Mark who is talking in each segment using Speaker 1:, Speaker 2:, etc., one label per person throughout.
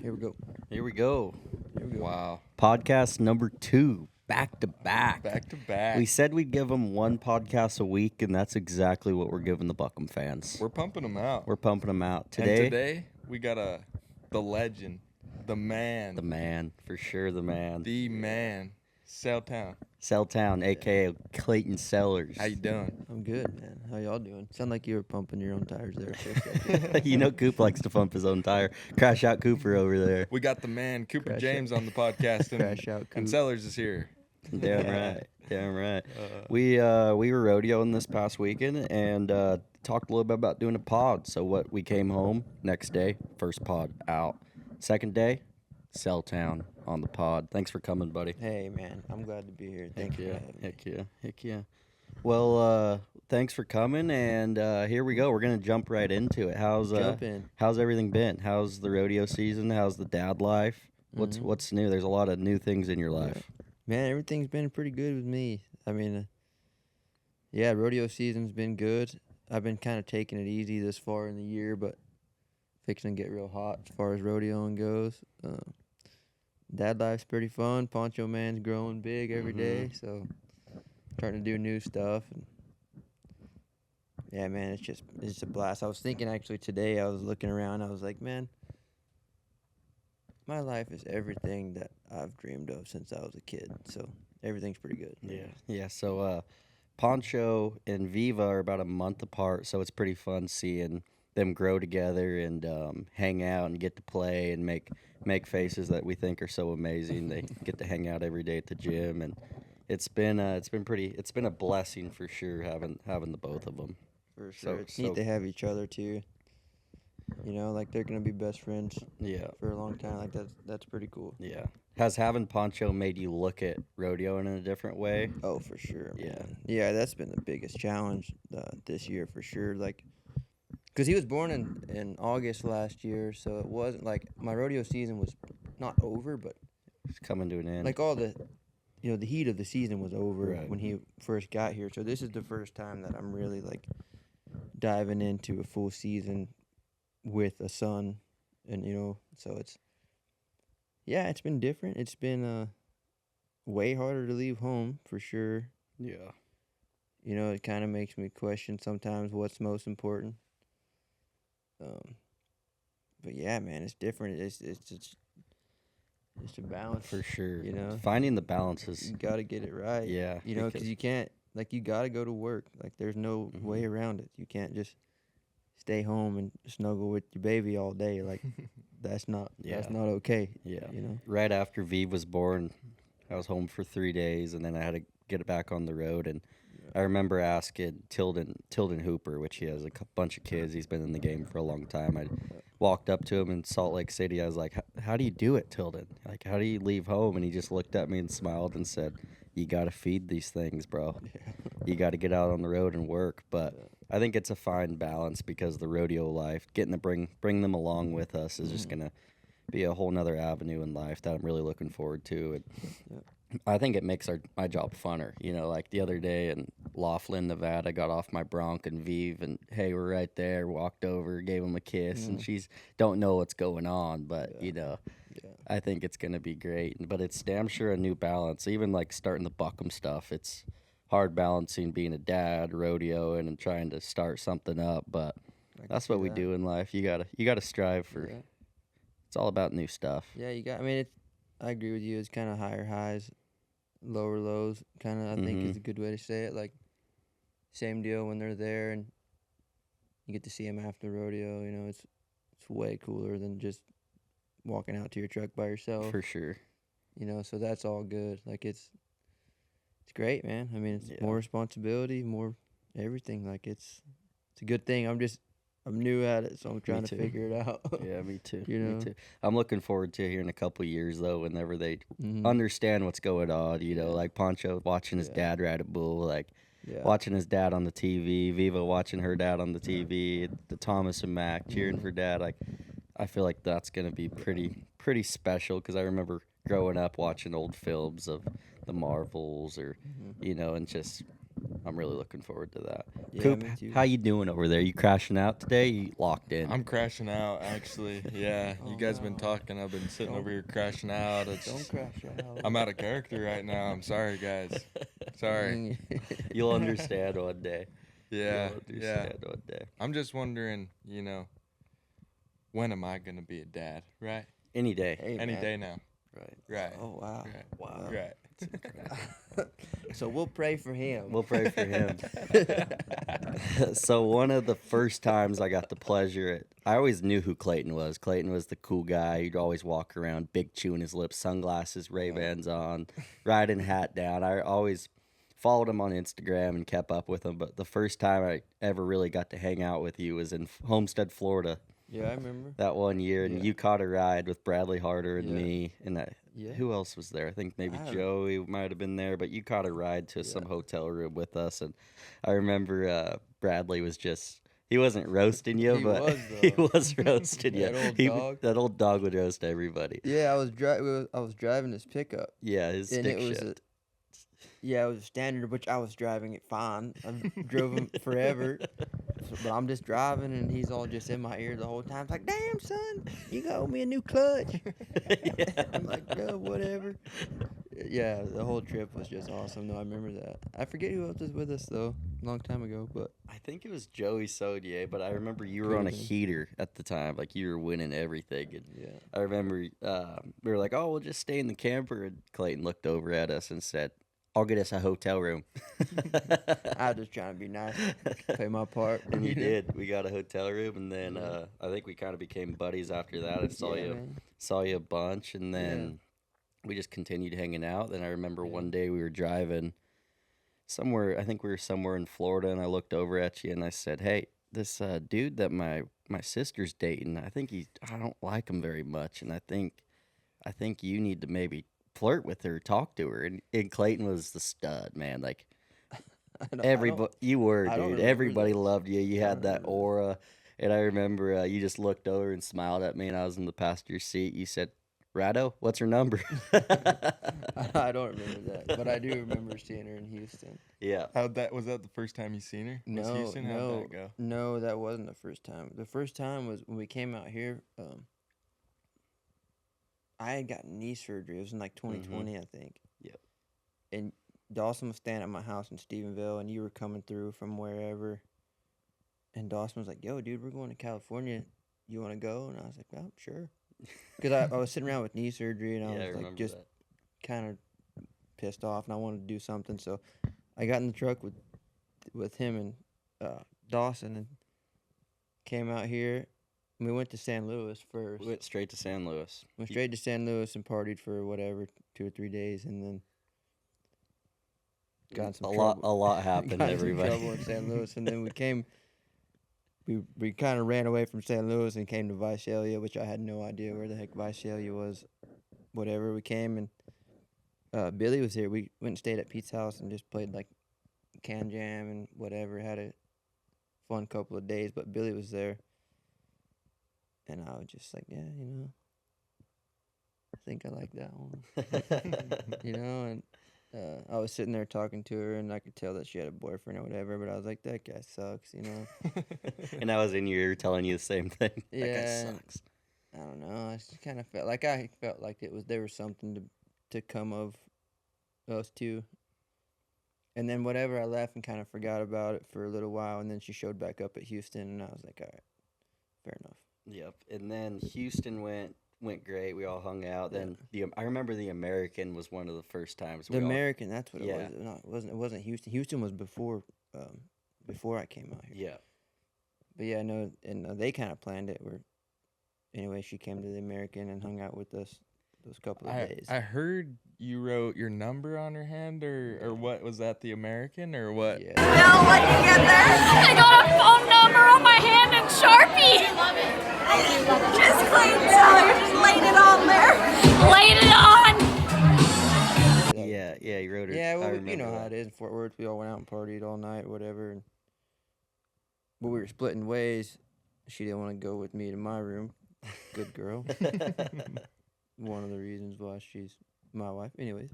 Speaker 1: Here we go.
Speaker 2: Here we go.
Speaker 1: Here we go.
Speaker 2: Wow. Podcast number 2, back to back.
Speaker 3: Back to back.
Speaker 2: We said we'd give them one podcast a week, and that's exactly what we're giving the Buckham fans.
Speaker 3: We're pumping them out.
Speaker 2: We're pumping them out.
Speaker 3: And today we got the legend, the man.
Speaker 2: The man, for sure the man.
Speaker 3: The man.
Speaker 2: Celltown, a.k.a. Clayton Sellars.
Speaker 3: How you doing?
Speaker 1: I'm good, man. How y'all doing? Sound like you were pumping your own tires there.
Speaker 2: You know Coop likes to pump his own tire. Crash out Cooper over there.
Speaker 3: We got the man, Cooper
Speaker 1: Crash
Speaker 3: James, on the podcast.
Speaker 1: Crash out
Speaker 3: And
Speaker 1: Coop.
Speaker 3: Sellers is here.
Speaker 2: Damn right. Damn right. We were rodeoing this past weekend and talked a little bit about doing a pod. So we came home next day, first pod out. Second day, Celltown on the pod. Thanks for coming, buddy.
Speaker 1: Hey, man. I'm glad to be here. Thank you for having me.
Speaker 2: Heck yeah. Well, thanks for coming, and here we go. We're gonna jump right into it.
Speaker 1: Jump in.
Speaker 2: How's everything been? How's the rodeo season? How's the dad life? What's new? There's a lot of new things in your life.
Speaker 1: Man, everything's been pretty good with me. I mean, rodeo season's been good. I've been kind of taking it easy this far in the year, but fixing to get real hot as far as rodeoing goes. Dad life's pretty fun. Poncho Man's growing big every day, so trying to do new stuff. And yeah, man, it's a blast. I was thinking actually today, I was looking around, I was like, man, my life is everything that I've dreamed of since I was a kid. So everything's pretty good.
Speaker 2: Yeah. So Poncho and Viva are about a month apart, so it's pretty fun seeing them grow together and hang out and get to play and make faces that we think are so amazing. They get to hang out every day at the gym, and it's been a blessing for sure having the both of them.
Speaker 1: For sure. It's neat to have each other too. You know, like they're gonna be best friends.
Speaker 2: Yeah.
Speaker 1: For a long time. Like that's pretty cool.
Speaker 2: Yeah. Has having Poncho made you look at rodeo in a different way?
Speaker 1: Oh, for sure.
Speaker 2: Yeah.
Speaker 1: Man. Yeah, that's been the biggest challenge this year for sure. Like, because he was born in August last year, so it wasn't like my rodeo season was not over, but
Speaker 2: It's coming to an end.
Speaker 1: like all the, the heat of the season was over
Speaker 2: Right.
Speaker 1: when he first got here. So this is the first time that I'm really like diving into a full season with a son, and so it's been different. It's been way harder to leave home for sure.
Speaker 2: Yeah.
Speaker 1: It kind of makes me question sometimes what's most important. But yeah, man, it's different. It's a balance
Speaker 2: For sure.
Speaker 1: You
Speaker 2: Finding the balance is
Speaker 1: You got to get it right.
Speaker 2: Yeah,
Speaker 1: Because you can't, like, you got to go to work. Like, there's no way around it. You can't just stay home and snuggle with your baby all day. Like, that's not okay.
Speaker 2: Yeah.
Speaker 1: You know?
Speaker 2: Right after Vive was born, I was home for 3 days, and then I had to get back on the road. And I remember asking Tilden Hooper, which he has a bunch of kids. He's been in the game for a long time. I walked up to him in Salt Lake City. I was like, how do you do it, Tilden? Like, how do you leave home? And he just looked at me and smiled and said, you got to feed these things, bro. You got to get out on the road and work. But I think it's a fine balance because the rodeo life, getting to bring them along with us is just going to be a whole nother avenue in life that I'm really looking forward to. And I think it makes my job funner. Like the other day in Laughlin, Nevada, got off my Bronc and Vive, and hey, we're right there. Walked over, gave him a kiss, and she's don't know what's going on, but I think it's gonna be great. But it's damn sure a new balance. Even like starting the Buckham stuff, it's hard balancing being a dad, rodeoing, and trying to start something up. But that's what we do in life. You gotta strive for.
Speaker 1: Yeah.
Speaker 2: It's all about new stuff.
Speaker 1: Yeah, I agree with you. It's kind of higher highs, lower lows, kind of, I think is a good way to say it. Like, same deal when they're there and you get to see them after the rodeo. It's way cooler than just walking out to your truck by yourself.
Speaker 2: For sure.
Speaker 1: So that's all good. Like, it's great, man. I mean, it's more responsibility, more everything. Like, it's a good thing. I'm new at it, so I'm trying to figure it out.
Speaker 2: Yeah, me too.
Speaker 1: Me
Speaker 2: too. I'm looking forward to here in a couple of years, though, whenever they understand what's going on. Like Poncho watching his dad ride a bull, like watching his dad on the TV, Viva watching her dad on the TV, the Thomas and Mac cheering for dad. Like, I feel like that's gonna be pretty special because I remember growing up watching old films of the Marvels or and just I'm really looking forward to that.
Speaker 1: Yeah,
Speaker 2: Coop,
Speaker 1: me too.
Speaker 2: how you doing over there? You crashing out today? You locked in?
Speaker 3: I'm crashing out, actually. Yeah,
Speaker 1: Oh,
Speaker 3: you guys been
Speaker 1: no.
Speaker 3: talking. I've been sitting over
Speaker 1: Don't-
Speaker 3: here crashing out.
Speaker 1: Don't crash out.
Speaker 3: I'm out of character right now. I'm sorry, guys. Sorry.
Speaker 2: You'll understand one day.
Speaker 3: Yeah,
Speaker 2: You'll
Speaker 3: yeah.
Speaker 2: understand one day.
Speaker 3: I'm just wondering, when am I gonna be a dad? Right?
Speaker 2: Any day.
Speaker 1: Hey,
Speaker 3: Any
Speaker 1: man.
Speaker 3: day now.
Speaker 2: Right.
Speaker 3: Right.
Speaker 1: Oh, wow.
Speaker 3: Right.
Speaker 2: Wow.
Speaker 3: Right.
Speaker 1: So we'll pray for him.
Speaker 2: We'll pray for him. So one of the first times I got the pleasure, I always knew who Clayton was. Clayton was the cool guy. He'd always walk around, big chewing his lips, sunglasses, Ray-Bans on, riding hat down. I always followed him on Instagram and kept up with him. But the first time I ever really got to hang out with you was in Homestead, Florida.
Speaker 1: Yeah, I remember.
Speaker 2: That one year, and
Speaker 1: Yeah.
Speaker 2: you caught a ride with Bradley Harder and
Speaker 1: Yeah.
Speaker 2: me, and
Speaker 1: Yeah.
Speaker 2: who else was there? I think maybe
Speaker 1: I don't-
Speaker 2: Joey might have been there, but you caught a ride to some
Speaker 1: Yeah.
Speaker 2: hotel room with us, and I remember Bradley was he wasn't roasting you,
Speaker 1: He
Speaker 2: but
Speaker 1: was,
Speaker 2: he
Speaker 1: though.
Speaker 2: was roasting you.
Speaker 1: That old dog.
Speaker 2: That old dog would roast everybody.
Speaker 1: Yeah, I was driving his pickup.
Speaker 2: Yeah, his
Speaker 1: And
Speaker 2: stick
Speaker 1: it was
Speaker 2: shift.
Speaker 1: Yeah, it was a standard, which I was driving it fine. I drove him forever. But I'm just driving, and he's all just in my ear the whole time. It's like, damn, son, you got me a new clutch.
Speaker 2: Yeah.
Speaker 1: I'm like, no, whatever. Yeah, the whole trip was just awesome. No, I remember that. I forget who else was with us, though, a long time ago. But
Speaker 2: I think it was Joey Sodier, but I remember you were on a
Speaker 1: Could've been.
Speaker 2: heater at the time. Like, you were winning everything. And
Speaker 1: yeah.
Speaker 2: I remember we were like, oh, we'll just stay in the camper. And Clayton looked over at us and said, I'll get us a hotel room.
Speaker 1: I was just trying to be nice, play my part.
Speaker 2: And you did. We got a hotel room, and then
Speaker 1: Yeah.
Speaker 2: I think we kind of became buddies after that. I
Speaker 1: Yeah, man.
Speaker 2: saw you a bunch, and then we just continued hanging out. Then I remember one day we were driving somewhere. I think we were somewhere in Florida, and I looked over at you and I said, "Hey, this dude that my sister's dating, I don't like him very much, and I think you need to maybe flirt with her, talk to her." And Clayton was the stud, man. Like, everybody, you were,
Speaker 1: I don't
Speaker 2: dude.
Speaker 1: remember
Speaker 2: Everybody
Speaker 1: this.
Speaker 2: loved you. You
Speaker 1: I
Speaker 2: had
Speaker 1: don't
Speaker 2: that
Speaker 1: remember
Speaker 2: aura. And I remember you just looked over and smiled at me, and I was in the passenger seat. You said, "Rado, what's her number?"
Speaker 1: I don't remember that, but I do remember seeing her in Houston.
Speaker 2: Yeah.
Speaker 3: Was that the first time you seen her? Miss
Speaker 1: No,
Speaker 3: Houston? How'd that go?
Speaker 1: no, that wasn't the first time. The first time was when we came out here. I had gotten knee surgery. It was in like 2020, I think.
Speaker 2: Yep.
Speaker 1: And Dawson was staying at my house in Stephenville, and you were coming through from wherever. And Dawson was like, "Yo, dude, we're going to California. You want to go?" And I was like, "Oh, sure." Because I was sitting around with knee surgery, and I
Speaker 2: I
Speaker 1: was like
Speaker 2: remember
Speaker 1: just
Speaker 2: that.
Speaker 1: kind of pissed off, and I wanted to do something. So I got in the truck with him and Dawson and came out here. And we went to San Luis first.
Speaker 2: We went straight to San Luis.
Speaker 1: Went straight to San Luis and partied for whatever 2 or 3 days, and then got in some
Speaker 2: A
Speaker 1: trouble.
Speaker 2: lot happened,
Speaker 1: got in some
Speaker 2: everybody.
Speaker 1: trouble in San Luis, and then we came. We kind of ran away from San Luis and came to Visalia, which I had no idea where the heck Visalia was. Whatever, we came and Billy was here. We went and stayed at Pete's house and just played like can jam and whatever. Had a fun couple of days, but Billy was there, and I was just like, yeah, I think I like that one, and I was sitting there talking to her, and I could tell that she had a boyfriend or whatever, but I was like, that guy sucks,
Speaker 2: And I was in your ear telling you the same thing. That guy
Speaker 1: Yeah.
Speaker 2: sucks.
Speaker 1: I don't know. I just kind of felt like there was something to come of us two. And then whatever, I left and kind of forgot about it for a little while, and then she showed back up at Houston, and I was like, all right, fair enough.
Speaker 2: Yep. And then Houston went great. We all hung out. Then I remember the American was one of the first times.
Speaker 1: The American, that's what
Speaker 2: Yeah.
Speaker 1: it was. No, it wasn't Houston. Houston was before I came out here.
Speaker 2: Yeah.
Speaker 1: But yeah, no, and they kind of planned it. Anyway, she came to the American and hung out with us those couple of days.
Speaker 3: I heard you wrote your number on her hand, or what? Was that the American, or what?
Speaker 1: Yeah.
Speaker 4: Bill, what'd you get there?
Speaker 5: I got a phone number on my hand in Sharpie.
Speaker 4: Just Clayton Sellars, just laid it on there.
Speaker 5: Laid it on.
Speaker 2: Yeah, you wrote her.
Speaker 1: Yeah,
Speaker 2: I
Speaker 1: well,
Speaker 2: remember
Speaker 1: you know how
Speaker 2: that.
Speaker 1: it is in Fort Worth. We all went out and partied all night, whatever. But we were splitting ways. She didn't want to go with me to my room. Good girl. One of the reasons why she's my wife. Anyways.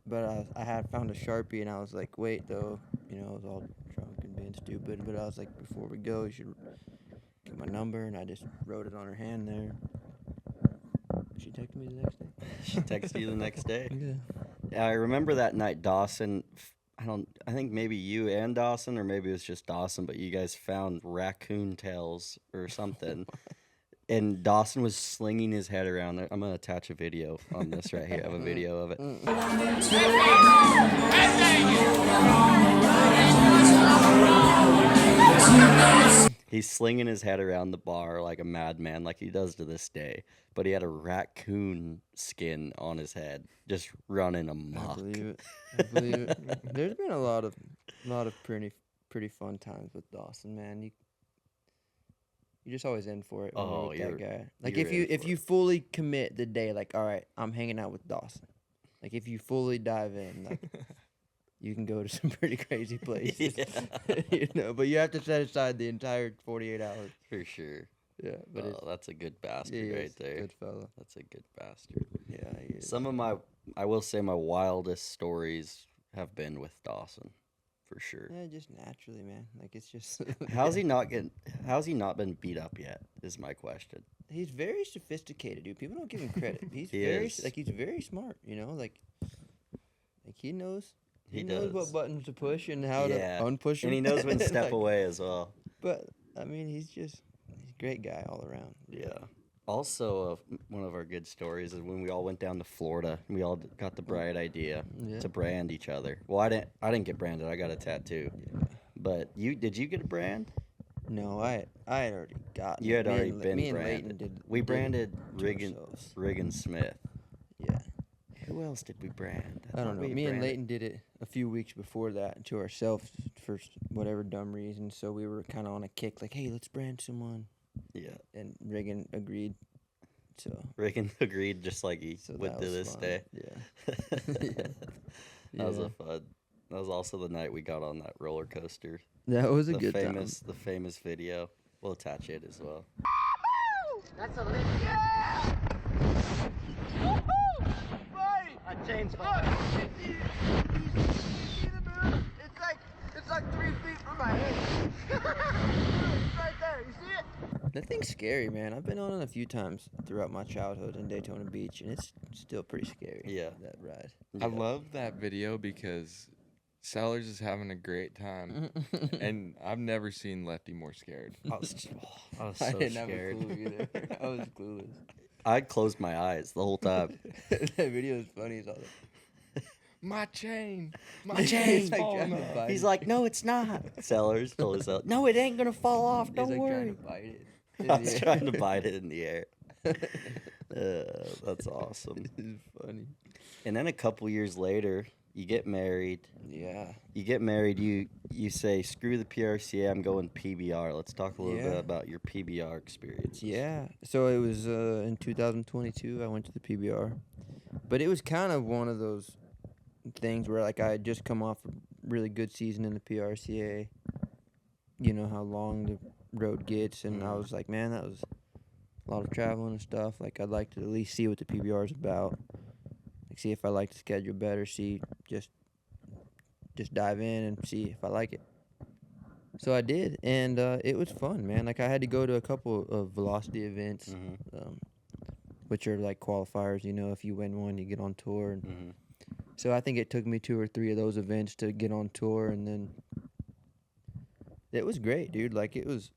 Speaker 1: But I had found a Sharpie, and I was like, wait, though, I was all drunk and being stupid. But I was like, before we go, you should get my number, and I just wrote it on her hand there. She texted me the next day.
Speaker 2: She texted you the next day.
Speaker 1: Yeah.
Speaker 2: I remember that night, Dawson. I think maybe you and Dawson, or maybe it was just Dawson, but you guys found raccoon tails or something. And Dawson was slinging his head around. I'm going to attach a video on this right here. I have a video of it. He's slinging his head around the bar like a madman, like he does to this day. But he had a raccoon skin on his head, just running
Speaker 1: I
Speaker 2: amok.
Speaker 1: believe it. I believe it. There's been a lot of pretty fun times with Dawson, man. You're just always in for it when you're with that guy. Like
Speaker 2: you're in
Speaker 1: if
Speaker 2: for
Speaker 1: you fully commit the day, like, all right, I'm hanging out with Dawson. Like if you fully dive in, like you can go to some pretty crazy places. But you have to set aside the entire 48 hours.
Speaker 2: For sure.
Speaker 1: Yeah, but
Speaker 2: That's a good bastard
Speaker 1: he
Speaker 2: right
Speaker 1: is a
Speaker 2: there.
Speaker 1: good fella.
Speaker 2: That's a good bastard.
Speaker 1: Yeah, he is.
Speaker 2: Some of I will say my wildest stories have been with Dawson, for sure.
Speaker 1: Yeah, just naturally, man. Like it's just.
Speaker 2: How's he not been beat up yet? Is my question.
Speaker 1: He's very sophisticated, dude. People don't give him credit. He's
Speaker 2: He
Speaker 1: very
Speaker 2: is.
Speaker 1: he's very smart. Like he knows.
Speaker 2: He
Speaker 1: knows what
Speaker 2: does.
Speaker 1: buttons to push and how
Speaker 2: Yeah.
Speaker 1: to unpush them.
Speaker 2: And he knows when to step
Speaker 1: Like,
Speaker 2: away as well.
Speaker 1: But I mean, he's a great guy all around.
Speaker 2: Yeah. Also, one of our good stories is when we all went down to Florida. We all got the bright idea
Speaker 1: Yeah.
Speaker 2: to brand each other. Well, I didn't get branded. I got a tattoo.
Speaker 1: Yeah.
Speaker 2: But did you get a brand?
Speaker 1: No, I had already gotten.
Speaker 2: You
Speaker 1: it.
Speaker 2: had
Speaker 1: Me
Speaker 2: already
Speaker 1: and,
Speaker 2: been
Speaker 1: me and
Speaker 2: branded.
Speaker 1: Leighton did.
Speaker 2: We
Speaker 1: did
Speaker 2: branded
Speaker 1: it to ourselves.
Speaker 2: Riggin Smith.
Speaker 1: Yeah.
Speaker 2: Who else did we brand?
Speaker 1: I don't
Speaker 2: thought
Speaker 1: know.
Speaker 2: we
Speaker 1: Me and
Speaker 2: branded-
Speaker 1: Leighton did it a few weeks before that to ourselves for whatever dumb reason. So we were kind of on a kick, like, hey, let's brand someone.
Speaker 2: Yeah.
Speaker 1: And Reagan agreed. So
Speaker 2: Riggin agreed, just like he
Speaker 1: So
Speaker 2: would
Speaker 1: that
Speaker 2: to
Speaker 1: was
Speaker 2: this
Speaker 1: fun.
Speaker 2: day.
Speaker 1: Yeah.
Speaker 2: That was
Speaker 1: Yeah.
Speaker 2: a fun. That was also the night we got on that roller coaster.
Speaker 1: That was a
Speaker 2: The
Speaker 1: good
Speaker 2: famous, the famous video. We'll attach it as well.
Speaker 6: That's a lift. Yeah! Woohoo! Right! A chain's falling. It's like 3 feet from my head. It's right there. You see it?
Speaker 1: That thing's scary, man. I've been on it a few times throughout my childhood in Daytona Beach, and it's still pretty scary.
Speaker 2: Yeah.
Speaker 1: That ride.
Speaker 3: I love that video because Sellers is having a great time, and I've never seen Lefty more scared.
Speaker 2: I was so
Speaker 1: I didn't have a
Speaker 2: scared.
Speaker 1: clue either. I was clueless.
Speaker 2: I closed my eyes the whole time.
Speaker 1: That video is funny as all that.
Speaker 3: My chain,
Speaker 2: My chain.
Speaker 1: He's like
Speaker 3: falling
Speaker 1: trying to
Speaker 3: off.
Speaker 1: bite
Speaker 2: He's
Speaker 1: it.
Speaker 2: like, no, it's not. Sellers told us, no, it ain't gonna fall off.
Speaker 1: He's
Speaker 2: Don't
Speaker 1: like
Speaker 2: worry.
Speaker 1: trying to bite it. in
Speaker 2: I
Speaker 1: the
Speaker 2: was
Speaker 1: air.
Speaker 2: trying to bite it in the air. That's awesome.
Speaker 1: This is funny.
Speaker 2: And then a couple years later, you get married.
Speaker 1: Yeah.
Speaker 2: You say, screw the PRCA, I'm going PBR. Let's talk a little
Speaker 1: Yeah.
Speaker 2: bit about your PBR experience.
Speaker 1: Yeah. So it was in 2022 I went to the PBR. But it was kind of one of those things where like I had just come off a really good season in the PRCA. You know how long the road gets, and I was like, man, that was a lot of traveling and stuff. Like I'd like to at least see what the PBR is about. Like see if I like the schedule better, see just dive in and see if I like it. So I did, and it was fun, man. Like I had to go to a couple of velocity events, which are like qualifiers. You know, if you win one, you get on tour. And so I think it took me 2 or 3 of those events to get on tour, and then it was great, dude. Like it was,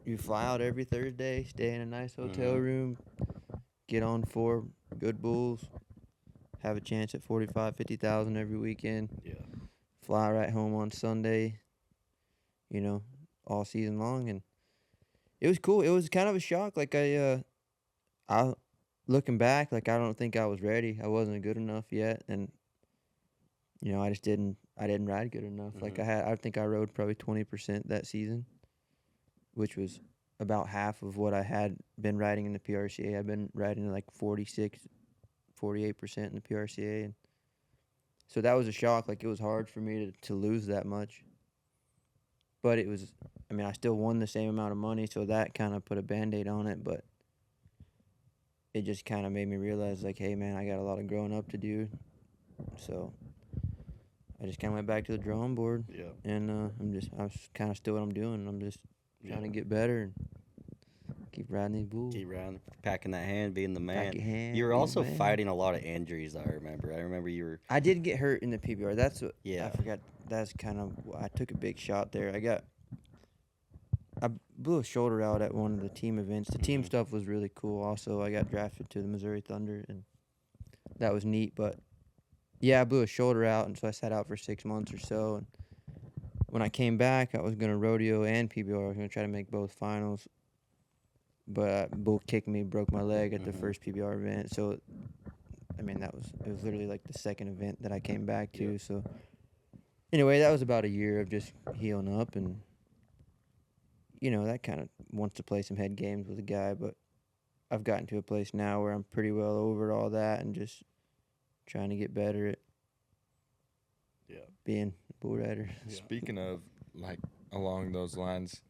Speaker 1: you fly out every Thursday, stay in a nice hotel room, get on 4 good bulls, have a chance at 45, 50,000 every weekend.
Speaker 2: Yeah.
Speaker 1: Fly right home on Sunday, you know, all season long, and it was cool. It was kind of a shock. Like I looking back, like I don't think I was ready. I wasn't good enough yet, and you know, I didn't ride good enough. Like I think I rode probably 20% that season, which was about half of what I had been riding in the PRCA. I've been riding like 46, 48% in the PRCA, and so that was a shock. Like it was hard for me to lose that much, but it was. I mean, I still won the same amount of money, so that kind of put a Band-Aid on it. But it just kind of made me realize, like, hey, man, I got a lot of growing up to do. So I I just kind of went back to the drawing board,
Speaker 2: Yeah.
Speaker 1: and I'm kind of still what I'm doing. I'm just trying to get better and keep riding these bulls.
Speaker 2: Keep around, packing that hand, being the man.
Speaker 1: Pack your hand,
Speaker 2: You were
Speaker 1: be the
Speaker 2: also
Speaker 1: man.
Speaker 2: fighting a lot of injuries, I remember. I remember you were.
Speaker 1: I did get hurt in the PBR. That's what
Speaker 2: Yeah.
Speaker 1: I forgot. That's kind of I took a big shot there. I blew a shoulder out at one of the team events. The team stuff was really cool. Also, I got drafted to the Missouri Thunder, and that was neat. But yeah, I blew a shoulder out, and so I sat out for 6 months or so. And when I came back, I was gonna rodeo and PBR. I was gonna try to make both finals, but bull kicked me, broke my leg at the first PBR event. So, I mean, it was literally like the second event that I came back to.
Speaker 2: Yeah.
Speaker 1: So, anyway, that was about a year of just healing up, and that kind of wants to play some head games with a guy. But I've gotten to a place now where I'm pretty well over all that and just trying to get better at being a bull rider.
Speaker 3: Speaking of, like, along those lines,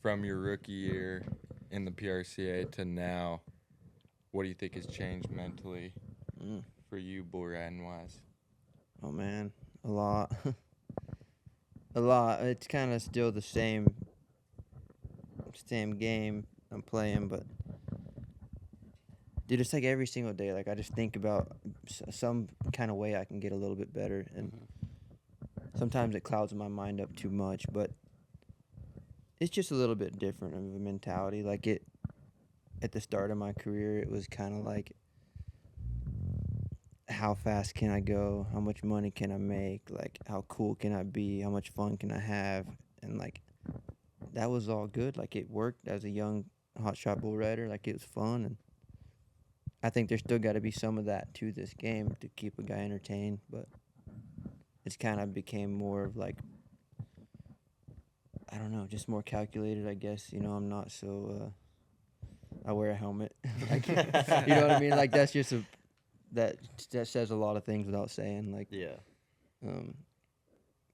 Speaker 3: from your rookie year in the PRCA to now, what do you think has changed mentally for you, bull riding wise?
Speaker 1: Oh, man, a lot. A lot. It's kind of still the same game I'm playing, but dude, it's like every single day. Like, I just think about some kind of way I can get a little bit better, and sometimes it clouds my mind up too much, but it's just a little bit different of a mentality. Like, at the start of my career, it was kind of like, how fast can I go? How much money can I make? Like, how cool can I be? How much fun can I have? And, like, that was all good. Like, it worked as a young hotshot bull rider. Like, it was fun. And I think there's still got to be some of that to this game to keep a guy entertained. But it's kind of became more of, like, I don't know, just more calculated, I guess. I'm not so, I wear a helmet. Like, you know what I mean? Like, that's just that says a lot of things without saying. Like,
Speaker 2: Yeah.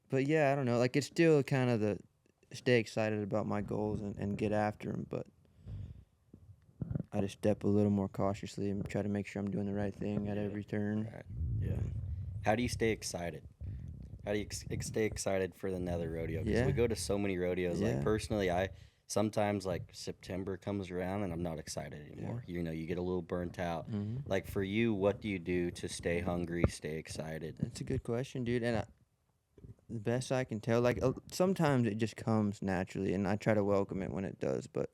Speaker 1: But yeah, I don't know. Like, it's still kind of stay excited about my goals and get after them, but I just step a little more cautiously and try to make sure I'm doing the right thing at every turn.
Speaker 3: Right.
Speaker 2: Yeah. How do you stay excited? How do you stay excited for the nether rodeo? Because we
Speaker 1: Yeah.
Speaker 2: go to so many rodeos.
Speaker 1: Yeah.
Speaker 2: Like, personally, sometimes, like, September comes around and I'm not excited anymore. You get a little burnt out. Like, for you, what do you do to stay hungry, stay excited?
Speaker 1: That's a good question, dude. And the best I can tell, like, sometimes it just comes naturally, and I try to welcome it when it does. But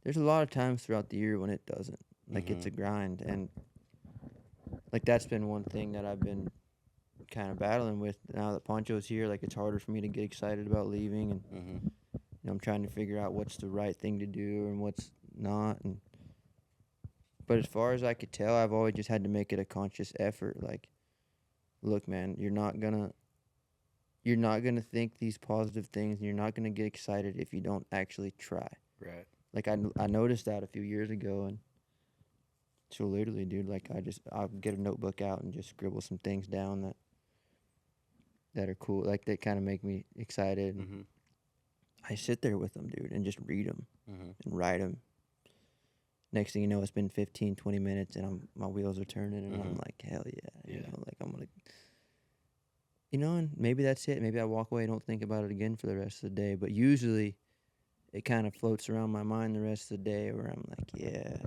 Speaker 1: there's a lot of times throughout the year when it doesn't. Like, it's a grind. And, like, that's been one thing that I've been kind of battling with now that Poncho's here. Like, it's harder for me to get excited about leaving. And I'm trying to figure out what's the right thing to do and what's not. But as far as I could tell, I've always just had to make it a conscious effort. Like, look, man, you're not gonna think these positive things, and you're not gonna get excited if you don't actually try.
Speaker 2: Right.
Speaker 1: Like, I noticed that a few years ago, and so literally, dude, like, I'll get a notebook out and just scribble some things down that are cool, like, that kind of make me excited. And I sit there with them, dude, and just read them and write them. Next thing you know, it's been 15, 20 minutes, and my wheels are turning, and I'm like, hell yeah. Like, I'm going to, and maybe that's it. Maybe I walk away and don't think about it again for the rest of the day. But usually it kind of floats around my mind the rest of the day where I'm like, yeah.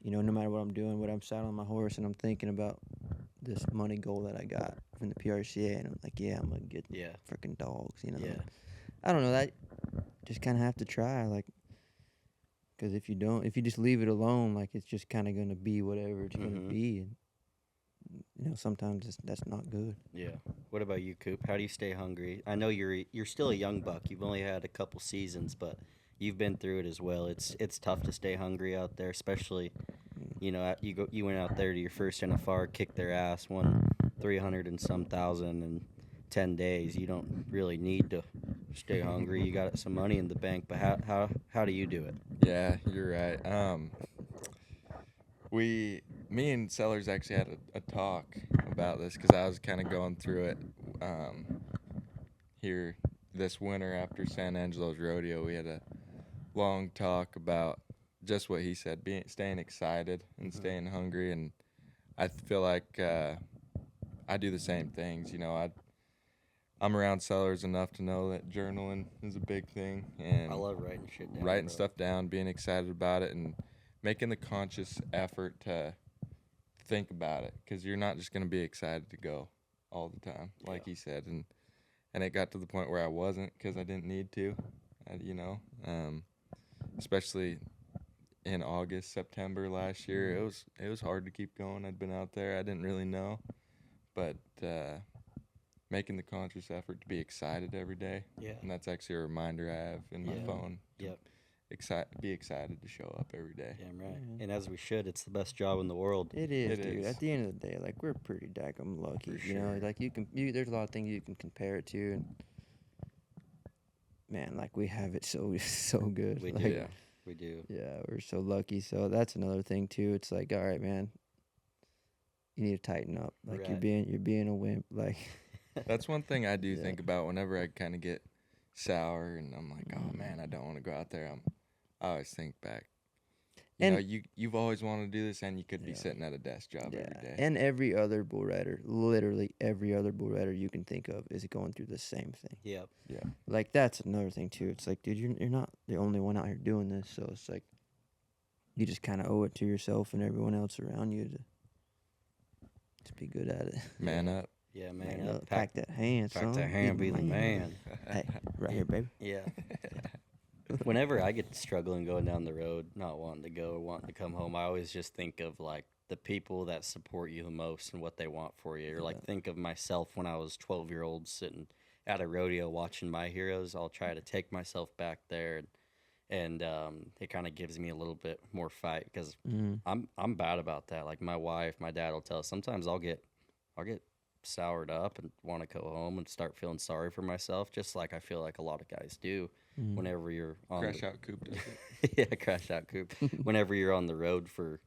Speaker 1: No matter what I'm doing, when I'm sat on my horse and I'm thinking about this money goal that I got from the PRCA, and I'm like, yeah, I'm going to get freaking dogs, I don't know, that just kind of have to try, like, because if you just leave it alone, like, it's just kind of going to be whatever it's going to be, and sometimes that's not good.
Speaker 2: Yeah. What about you, Coop? How do you stay hungry? I know you're still a young buck. You've only had a couple seasons, but you've been through it as well. It's tough to stay hungry out there, especially you went out there to your first NFR, kicked their ass, won 300 and some thousand in 10 days. You don't really need to stay hungry. You got some money in the bank, but how do you do it?
Speaker 3: Yeah, you're right. Me and Sellars actually had a talk about this because I was kind of going through it here this winter after San Angelo's rodeo. We had a long talk about just what he said, staying excited and staying hungry, and I feel like I do the same things. I'm around Sellars enough to know that journaling is a big thing, and
Speaker 2: I love writing shit down.
Speaker 3: writing
Speaker 2: bro.
Speaker 3: stuff down, being excited about it, and making the conscious effort to think about it, because you're not just going to be excited to go all the time, like he said. And it got to the point where I wasn't, because I didn't need to, especially in August, September last year. It was hard to keep going. I'd been out there. I didn't really know, but making the conscious effort to be excited every day.
Speaker 2: Yeah.
Speaker 3: And that's actually a reminder I have in my
Speaker 2: Yeah.
Speaker 3: phone. To
Speaker 2: Yep.
Speaker 3: be excited to show up every day.
Speaker 2: Damn right.
Speaker 1: Mhm.
Speaker 2: And as we should, it's the best job in the world.
Speaker 1: It is,
Speaker 3: It
Speaker 1: dude.
Speaker 3: is.
Speaker 1: At the end of the day, like, we're pretty daggum lucky.
Speaker 3: For
Speaker 1: You know,
Speaker 3: sure.
Speaker 1: like there's a lot of things you can compare it to, and man, like we have it so so good.
Speaker 2: We
Speaker 1: like,
Speaker 2: do.
Speaker 3: Yeah.
Speaker 2: We do.
Speaker 1: Yeah, we're so lucky. So that's another thing too. It's like, all right, man, you need to tighten up. Like you're
Speaker 2: Right.
Speaker 1: being a wimp. Like
Speaker 3: That's one thing I do
Speaker 1: Yeah.
Speaker 3: think about whenever I kind of get sour and I'm like, oh man, I don't want to go out there. I always think back.
Speaker 1: And-
Speaker 3: You've always wanted to do this, and you could be
Speaker 1: Yeah.
Speaker 3: sitting at a desk job
Speaker 1: yeah,
Speaker 3: every day.
Speaker 1: and every other bull rider, literally every other bull rider you can think of is going through the same thing.
Speaker 2: Yep.
Speaker 1: Like that's another thing too. It's like, dude, you're not the only one out here doing this. So it's like you just kind of owe it to yourself and everyone else around you to be good at it.
Speaker 3: Man up.
Speaker 2: Yeah, man.
Speaker 1: Man
Speaker 2: up.
Speaker 1: up, pack that hand,
Speaker 2: pack
Speaker 1: son.
Speaker 2: that hand, be the man.
Speaker 1: Hey, right here, baby.
Speaker 2: Yeah. Whenever I get struggling going down the road, not wanting to go or wanting to come home, I always just think of like the people that support you the most and what they want for you. Or like think of myself when I was 12-year-old sitting at a rodeo watching my heroes. I'll try to take myself back there, and it kind of gives me a little bit more fight because I'm bad about that. Like my wife, my dad will tell us sometimes I'll get soured up and want to go home and start feeling sorry for myself, just like I feel like a lot of guys do. Whenever you're on
Speaker 3: Crash
Speaker 2: the,
Speaker 3: out coop. Does it?
Speaker 2: yeah, crash out coop. Whenever you're on the road for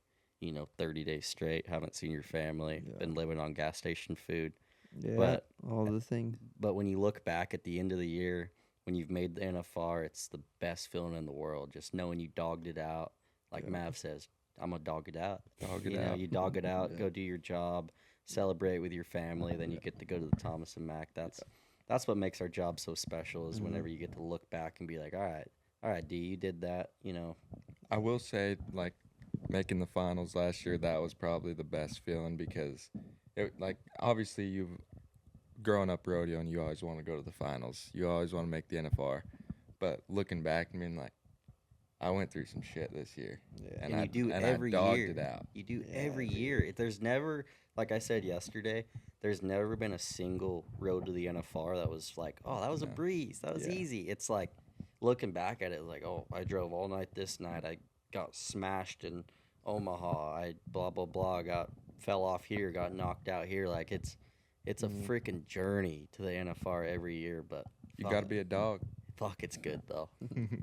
Speaker 2: 30 days straight, haven't seen your family, been living on gas station food.
Speaker 1: Yeah,
Speaker 2: But-
Speaker 1: all the things.
Speaker 2: But when you look back at the end of the year, when you've made the NFR, it's the best feeling in the world. Just knowing you dogged it out, like Mav says, I'm gonna dog it out.
Speaker 3: Dog it
Speaker 2: You know,
Speaker 3: out.
Speaker 2: you dog it out, go do your job, celebrate with your family, then you get to go to the Thomas and Mack. That's what makes our job so special. Is whenever you get to look back and be like, all right, D, you did that.
Speaker 3: I will say, like, making the finals last year, that was probably the best feeling because, obviously you've grown up rodeo and you always want to go to the finals. You always want to make the NFR. But looking back and being like, I went through some shit this year.
Speaker 1: Yeah.
Speaker 2: And you do every
Speaker 3: I dogged
Speaker 2: year.
Speaker 3: it out.
Speaker 2: You do every year. There's never, like I said yesterday, there's never been a single road to the NFR that was like, oh, that was a breeze. That was
Speaker 3: Yeah.
Speaker 2: easy. It's like, looking back at it, like, oh, I drove all night this night. I got smashed in Omaha. I blah, blah, blah. Fell off here, got knocked out here. Like, it's a freaking journey to the NFR every year. But
Speaker 3: You got to be a dog.
Speaker 2: fuck, it's good, though.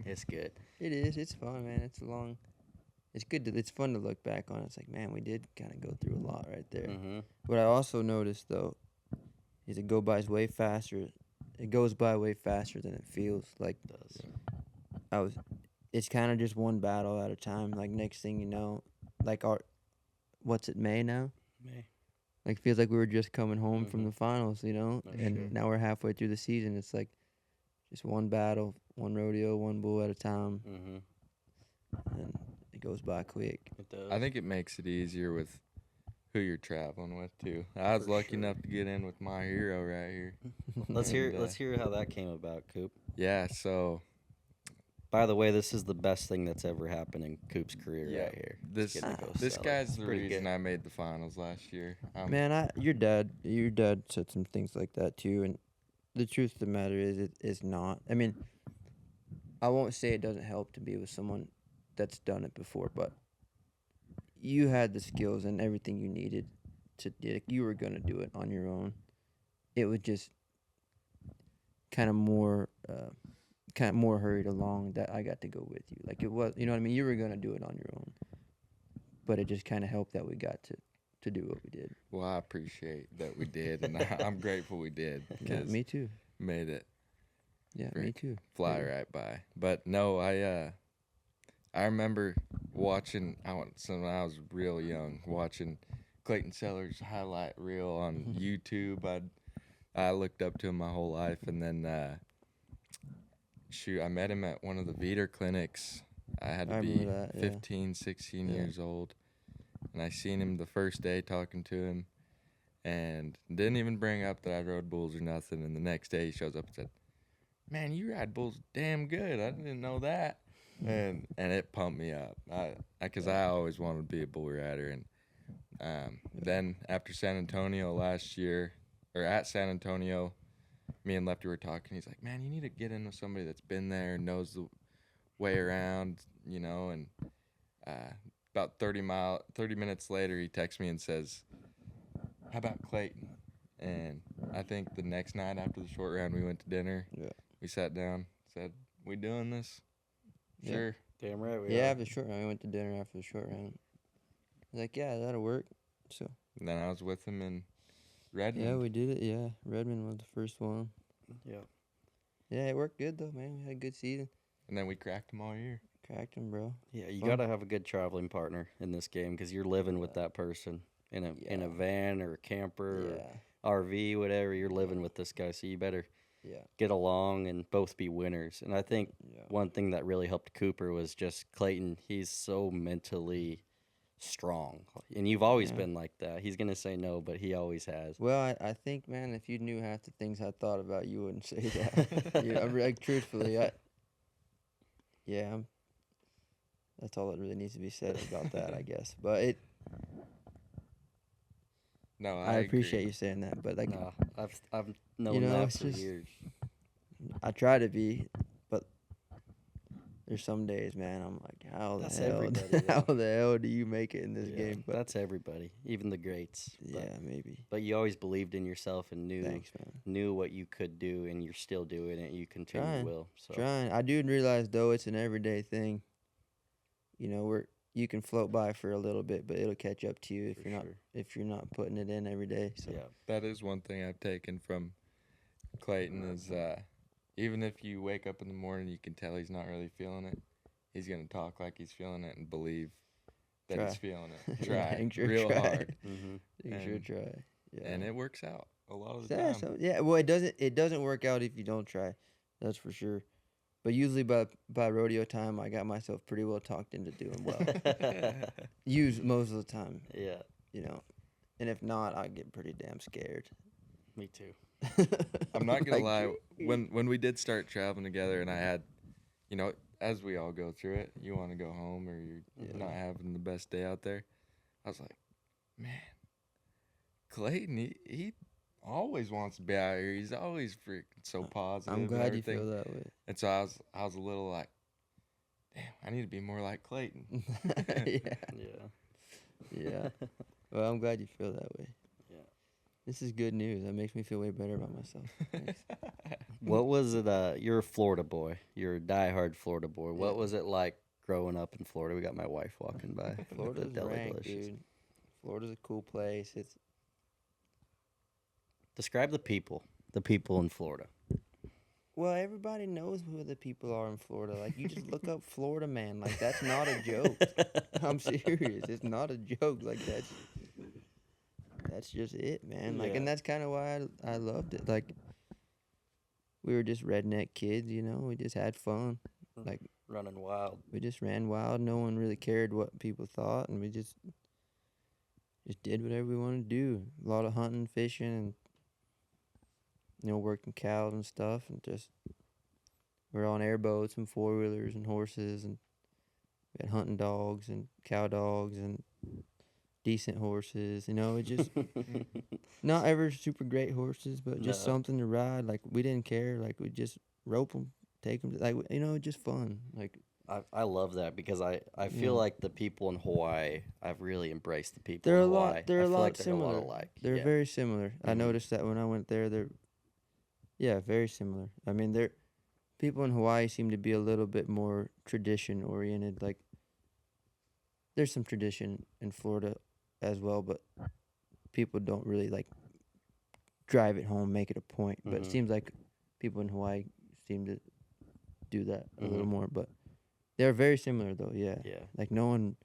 Speaker 2: It's good.
Speaker 1: It is. It's fun, man. It's long. It's good. It's fun to look back on. It's like, man, we did kind of go through a lot right there.
Speaker 2: Mm-hmm.
Speaker 1: What I also noticed though is it goes by way faster. It goes by way faster than it feels. Like
Speaker 2: It does.
Speaker 1: it's kind of just one battle at a time. Like next thing you know, like what's it, May now?
Speaker 2: May.
Speaker 1: Like feels like we were just coming home from
Speaker 2: Mhm.
Speaker 1: the finals, you know,
Speaker 2: No
Speaker 1: and
Speaker 2: shit.
Speaker 1: now we're halfway through the season. It's like just one battle, one rodeo, one bull at a time,
Speaker 2: Mm-hmm.
Speaker 1: and it goes by quick.
Speaker 2: It does.
Speaker 3: I think it makes it easier with who you're traveling with, too. I was
Speaker 2: For
Speaker 3: lucky
Speaker 2: sure.
Speaker 3: enough to get in with my hero right here.
Speaker 2: Let's hear
Speaker 3: And,
Speaker 2: let's hear how that came about, Coop.
Speaker 3: Yeah, so
Speaker 2: By the way, this is the best thing that's ever happened in Coop's career
Speaker 3: Yeah,
Speaker 2: right here.
Speaker 3: this
Speaker 2: Getting to go
Speaker 3: this
Speaker 2: sell it.
Speaker 3: guy's
Speaker 2: It's
Speaker 3: the
Speaker 2: pretty
Speaker 3: reason
Speaker 2: good.
Speaker 3: I made the finals last year.
Speaker 1: Man, your dad said some things like that too, and the truth of the matter is, it is not. I mean, I won't say it doesn't help to be with someone that's done it before, but you had the skills and everything you needed to. You were gonna do it on your own. It was just kind of more hurried along that I got to go with you. Like it was, you know what I mean? You were gonna do it on your own, but it just kind of helped that we got to do what we did.
Speaker 3: Well, I appreciate that we did, and I'm grateful we did
Speaker 1: Yeah,
Speaker 3: because
Speaker 1: me too.
Speaker 3: made it
Speaker 1: Yeah, me
Speaker 3: Frick.
Speaker 1: too.
Speaker 3: fly
Speaker 1: Yeah.
Speaker 3: right by. But no, I remember watching when I was real young, watching Clayton Sellars highlight reel on YouTube. I'd I looked up to him my whole life, and then I met him at one of the Veeder clinics. I had to
Speaker 1: I
Speaker 3: be
Speaker 1: remember that, yeah.
Speaker 3: 15, 16
Speaker 1: Yeah.
Speaker 3: years old, and I seen him the first day talking to him, and didn't even bring up that I rode bulls or nothing. And the next day he shows up and said, "Man, you ride bulls damn good. I didn't know that." And it pumped me up. Because I always wanted to be a bull rider. And then after San Antonio last year, or at San Antonio, me and Lefty were talking. He's like, "Man, you need to get in with somebody that's been there, knows the way around, you know." And about 30 minutes later, he texts me and says, "How about Clayton?" And I think the next night after the short round, we went to dinner.
Speaker 1: Yeah.
Speaker 3: We sat down, said, "We doing this?"
Speaker 1: Yeah.
Speaker 3: Sure.
Speaker 2: Damn right we
Speaker 1: Yeah,
Speaker 2: are.
Speaker 1: after the short round, we went to dinner after the short round. I was like, yeah, that'll work. So
Speaker 3: And then I was with him in Redmond.
Speaker 1: yeah, we did it. Yeah, Redmond was the first one.
Speaker 2: Yeah.
Speaker 1: Yeah, it worked good though, man. We had a good season.
Speaker 3: And then we cracked him all year.
Speaker 1: Cracked him, bro.
Speaker 2: Yeah, you
Speaker 1: Fun.
Speaker 2: got to have a good traveling partner in this game because you're living with that person in a
Speaker 1: Yeah.
Speaker 2: van or a camper
Speaker 1: Yeah,
Speaker 2: or RV, whatever. You're living with this guy, so you better
Speaker 1: yeah,
Speaker 2: get along and both be winners. And I think
Speaker 1: yeah.
Speaker 2: one thing that really helped Cooper was just Clayton. He's so mentally strong, and you've always
Speaker 1: Yeah.
Speaker 2: been like that. He's gonna say no, but he always has.
Speaker 1: Well, I think, man, if you knew half the things I thought about, you wouldn't say that. I'm like, truthfully, that's all that really needs to be said about that, I guess. But
Speaker 3: No,
Speaker 1: I appreciate you saying that. But like,
Speaker 2: Nah, I've known
Speaker 1: know,
Speaker 2: that
Speaker 1: it's
Speaker 2: for
Speaker 1: just-
Speaker 2: years.
Speaker 1: I try to be, but there's some days, man, I'm like,
Speaker 2: That's
Speaker 1: how
Speaker 2: everybody,
Speaker 1: how
Speaker 2: though.
Speaker 1: the hell do you make it in this
Speaker 2: Yeah,
Speaker 1: game? But
Speaker 2: that's everybody, even the greats.
Speaker 1: yeah, maybe.
Speaker 2: But you always believed in yourself and
Speaker 1: Thanks, man.
Speaker 2: knew what you could do, and you're still doing it. You continue
Speaker 1: Trying.
Speaker 2: will. So
Speaker 1: Trying. I do realize though it's an everyday thing. You know, you can float by for a little bit, but it'll catch up to you
Speaker 2: For sure.
Speaker 1: if you're not putting it in every day. So
Speaker 2: yeah,
Speaker 3: That is one thing I've taken from Clayton is even if you wake up in the morning, you can tell he's not really feeling it. He's going to talk like he's feeling it and believe that he's
Speaker 1: Try.
Speaker 3: feeling it. Try
Speaker 1: Make sure
Speaker 3: real
Speaker 1: try.
Speaker 3: hard.
Speaker 1: Make sure
Speaker 3: And-
Speaker 1: try. Yeah.
Speaker 3: And it works out a lot of the
Speaker 1: Yeah,
Speaker 3: time.
Speaker 1: well, it doesn't work out if you don't try. That's for sure. But usually by rodeo time, I got myself pretty well talked into doing well. Use most of the time,
Speaker 2: yeah,
Speaker 1: you know. And if not, I get pretty damn scared.
Speaker 2: me too.
Speaker 3: I'm not gonna
Speaker 1: Like,
Speaker 3: lie. When we did start traveling together, and I had, you know, as we all go through it, you want to go home or you're
Speaker 1: Yeah.
Speaker 3: not having the best day out there. I was like, man, Clayton, he always wants to be out here. He's always freaking so positive.
Speaker 1: I'm
Speaker 3: and
Speaker 1: glad you
Speaker 3: everything.
Speaker 1: feel that way.
Speaker 3: And so I was a little like, damn, I need to be more like Clayton.
Speaker 1: Yeah.
Speaker 2: Yeah.
Speaker 1: Yeah. Well, I'm glad you feel that way.
Speaker 2: Yeah.
Speaker 1: This is good news. That makes me feel way better about myself. Thanks.
Speaker 2: What was it? You're a Florida boy. You're a diehard Florida boy. What
Speaker 1: Yeah.
Speaker 2: was it like growing up in Florida? We got my wife walking by. with the
Speaker 1: Florida's
Speaker 2: Deli
Speaker 1: rank,
Speaker 2: Delicious.
Speaker 1: dude. Florida's a cool place. It's
Speaker 2: Describe the people in Florida.
Speaker 1: well, everybody knows who the people are in Florida. Like you just look up Florida man. Like that's not a joke. I'm serious. It's not a joke. Like that's just it, man. Like,
Speaker 2: Yeah.
Speaker 1: and that's kind of why I loved it. Like, we were just redneck kids, you know. We just had fun. Like,
Speaker 2: Running wild.
Speaker 1: we just ran wild. No one really cared what people thought, and we just did whatever we wanted to do. A lot of hunting, fishing, and working cows and stuff, and just we're on airboats and 4-wheelers and horses, and we had hunting dogs and cow dogs and decent horses. It just not ever super great horses, but just
Speaker 2: No.
Speaker 1: something to ride. Like we didn't care. Like we just rope them, take them. Like just fun. Like
Speaker 2: I love that because I feel
Speaker 1: Yeah.
Speaker 2: like the people in Hawaii, I've really embraced the people
Speaker 1: they're
Speaker 2: in
Speaker 1: a
Speaker 2: Hawaii.
Speaker 1: lot. They're
Speaker 2: I
Speaker 1: a
Speaker 2: feel
Speaker 1: lot
Speaker 2: like they're
Speaker 1: similar.
Speaker 2: a lot alike.
Speaker 1: They're
Speaker 2: Yeah.
Speaker 1: very similar. I
Speaker 2: Mhm.
Speaker 1: noticed that when I went there. They're very similar. I mean, people in Hawaii seem to be a little bit more tradition oriented. Like there's some tradition in Florida as well, but people don't really like drive it home, make it a point. But it
Speaker 2: Mhm.
Speaker 1: seems like people in Hawaii seem to do that a little
Speaker 2: Mhm.
Speaker 1: more. But they're very similar though. Yeah.
Speaker 2: Yeah.
Speaker 1: Like no one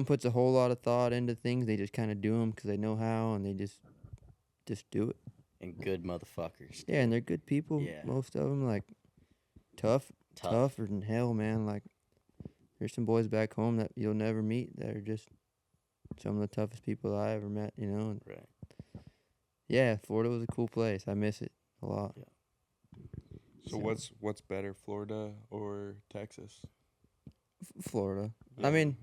Speaker 1: puts a whole lot of thought into things. They just kind of do them because they know how, and they just do it.
Speaker 2: and good motherfuckers.
Speaker 1: Yeah, and they're good people.
Speaker 2: Yeah.
Speaker 1: Most of them, like, tougher than hell, man. Like, there's some boys back home that you'll never meet that are just some of the toughest people I ever met, you know. And
Speaker 2: Right.
Speaker 1: yeah, Florida was a cool place. I miss it a lot.
Speaker 2: Yeah.
Speaker 3: So what's better, Florida or Texas?
Speaker 1: Florida.
Speaker 3: Yeah.
Speaker 1: I mean,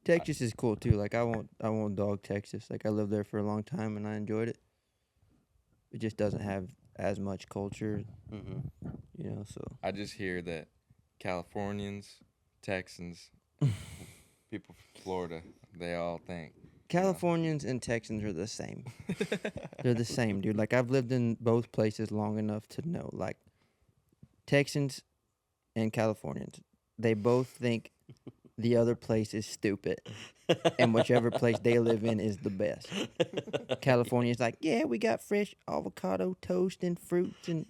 Speaker 1: Texas is cool too. Like, I won't dog Texas. Like, I lived there for a long time and I enjoyed it. It just doesn't have as much culture,
Speaker 2: Mm-hmm.
Speaker 1: you know. So
Speaker 3: I just hear that Californians, Texans, people from Florida, they all think.
Speaker 1: Californians and Texans are the same. They're the same, dude. Like, I've lived in both places long enough to know, like, Texans and Californians, they both think the other place is stupid, and whichever place they live in is the best. California's like, yeah, we got fresh avocado toast and fruits, and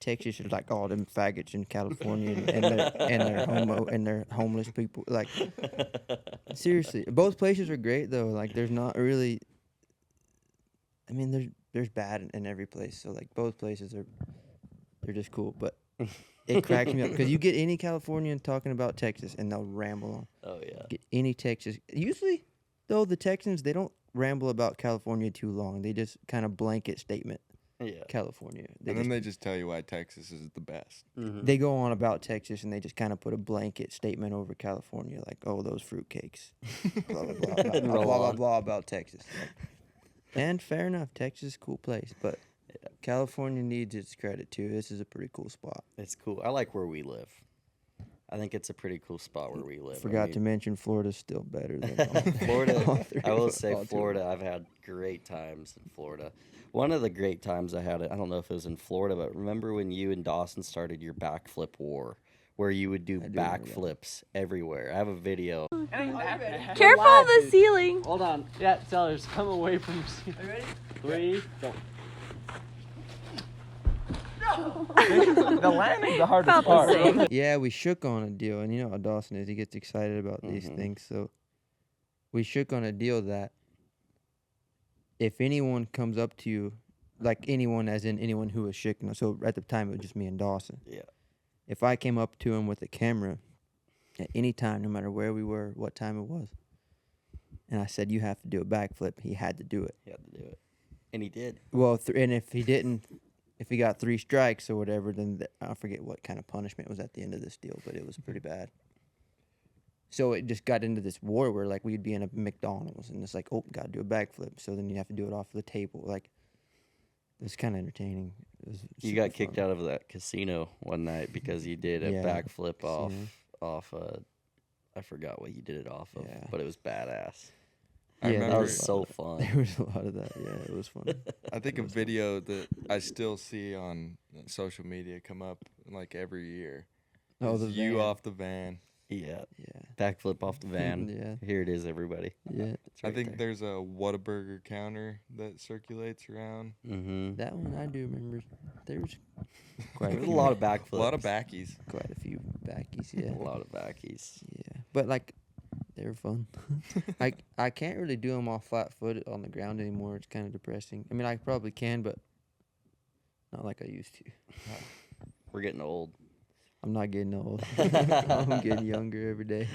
Speaker 1: Texas is like all them faggots in California and their homeless people. Like, seriously, both places are great though. Like, there's not really. I mean, there's bad in every place. So like, both places they're just cool. But it cracks me up because you get any Californian talking about Texas and they'll ramble on.
Speaker 2: Oh yeah.
Speaker 1: Get any Texas. Usually, though, the Texans, they don't ramble about California too long. They just kind of blanket statement
Speaker 2: Yeah.
Speaker 1: California.
Speaker 3: And then they just tell you why Texas is the best.
Speaker 2: Mm-hmm.
Speaker 1: They go on about Texas and they just kind of put a blanket statement over California, like, oh, those fruitcakes. Blah, blah, blah, blah,
Speaker 2: And
Speaker 1: blah,
Speaker 2: roll
Speaker 1: blah, blah,
Speaker 2: on.
Speaker 1: blah about Texas. And fair enough, Texas is a cool place, but California needs its credit too. This is a pretty cool spot.
Speaker 2: It's cool. I like where we live. I think it's a pretty cool spot where we live.
Speaker 1: Forgot to mention Florida's still better than all
Speaker 2: Florida.
Speaker 1: three
Speaker 2: I will
Speaker 1: of-
Speaker 2: say
Speaker 1: all two of
Speaker 2: Florida.
Speaker 1: them.
Speaker 2: I've had great times in Florida. One of the great times I had, I don't know if it was in Florida, but remember when you and Dawson started your backflip war, where you would do
Speaker 1: I do remember that.
Speaker 2: backflips everywhere. I have a video.
Speaker 4: Careful of the ceiling.
Speaker 7: Hold on. Yeah, Sellars, come away from the ceiling. Are you ready? 3, go. The landing's the hardest
Speaker 4: About the
Speaker 7: part.
Speaker 1: Yeah, we shook on a deal, and you know how Dawson is. He gets excited about these
Speaker 2: Mhm.
Speaker 1: things. So we shook on a deal that if anyone comes up to you, like anyone, as in anyone who was shaking, so at the time it was just me and Dawson.
Speaker 2: Yeah.
Speaker 1: If I came up to him with a camera at any time, no matter where we were, what time it was, and I said, you have to do a backflip, he had to do it.
Speaker 2: He had to do it, and he did.
Speaker 1: Well, and if he didn't, if he got 3 strikes or whatever, then I forget what kind of punishment was at the end of this deal, but it was pretty bad. So it just got into this war where, like, we'd be in a McDonald's, and it's like, oh, got to do a backflip. So then you have to do it off the table. Like, it was kind of entertaining. It was
Speaker 2: You
Speaker 1: super
Speaker 2: got kicked
Speaker 1: fun.
Speaker 2: out of that casino one night because you did a
Speaker 1: Yeah,
Speaker 2: backflip
Speaker 1: casino.
Speaker 2: off. I forgot what you did it off of,
Speaker 1: Yeah.
Speaker 2: but it was badass.
Speaker 3: I
Speaker 1: Yeah,
Speaker 2: That
Speaker 3: remember,
Speaker 2: was so fun.
Speaker 1: There was a lot of that. Yeah, it was fun.
Speaker 3: I think a video that I still see on social media come up like every year.
Speaker 1: Oh,
Speaker 3: is
Speaker 1: the
Speaker 3: you
Speaker 1: van.
Speaker 3: off the van.
Speaker 2: Yeah,
Speaker 1: Yeah,
Speaker 2: backflip off the van.
Speaker 1: Yeah.
Speaker 2: Here it is, everybody.
Speaker 1: yeah.
Speaker 2: It's
Speaker 3: I
Speaker 2: right
Speaker 3: think
Speaker 2: there.
Speaker 3: there's a Whataburger counter that circulates around.
Speaker 2: Mm-hmm.
Speaker 1: That one I do remember. There was quite a
Speaker 2: There's a
Speaker 1: few.
Speaker 2: lot of backflips.
Speaker 3: A lot of backies.
Speaker 1: Quite a few backies, yeah.
Speaker 2: A lot of backies.
Speaker 1: Yeah, but like, they were fun. I can't really do them all flat-footed on the ground anymore. It's kind of depressing. I mean, I probably can, but not like I used to.
Speaker 2: We're getting old.
Speaker 1: I'm not getting old. I'm getting younger every day.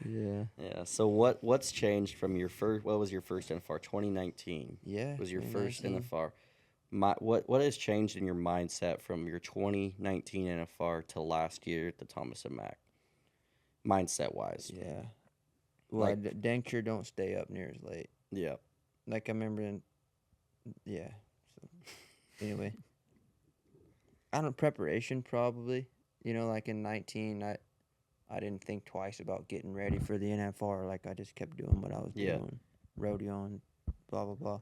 Speaker 1: Yeah.
Speaker 2: Yeah. So what's changed from your first? What was your first NFR? 2019
Speaker 1: Yeah.
Speaker 2: was your first
Speaker 1: 2019.
Speaker 2: NFR. What has changed in your mindset from your 2019 NFR to last year at the Thomas and Mack? Mindset wise.
Speaker 1: Yeah. Well,
Speaker 2: Like-
Speaker 1: I dang sure don't stay up near as late.
Speaker 2: Yeah.
Speaker 1: Like, I remember yeah. So, anyway. Preparation probably. You know, like in 19, I didn't think twice about getting ready for the NFR. Like, I just kept doing what I was
Speaker 2: Yeah.
Speaker 1: doing. Rodeo and blah, blah, blah.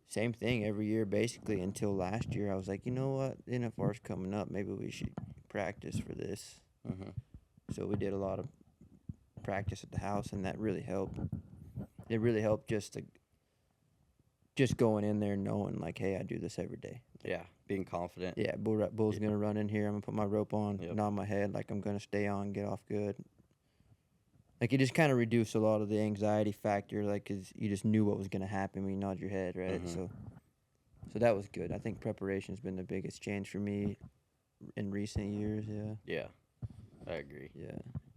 Speaker 1: Same thing every year, basically, until last year. I was like, you know what? The NFR's coming up. Maybe we should practice for this.
Speaker 2: Mm-hmm.
Speaker 1: So we did a lot of practice at the house, and that really helped. It really helped just going in there knowing, like, hey, I do this every day.
Speaker 2: Yeah. Being confident.
Speaker 1: Yeah, bull's gonna run in here. I'm gonna put my rope on,
Speaker 2: Yep.
Speaker 1: nod my head, like I'm gonna stay on, get off good. like it just kind of reduced a lot of the anxiety factor, like, 'cause you just knew what was gonna happen when you nod your head, right?
Speaker 2: Mhm.
Speaker 1: So that was good. I think preparation's been the biggest change for me in recent years. Yeah,
Speaker 2: Yeah, I agree.
Speaker 1: yeah,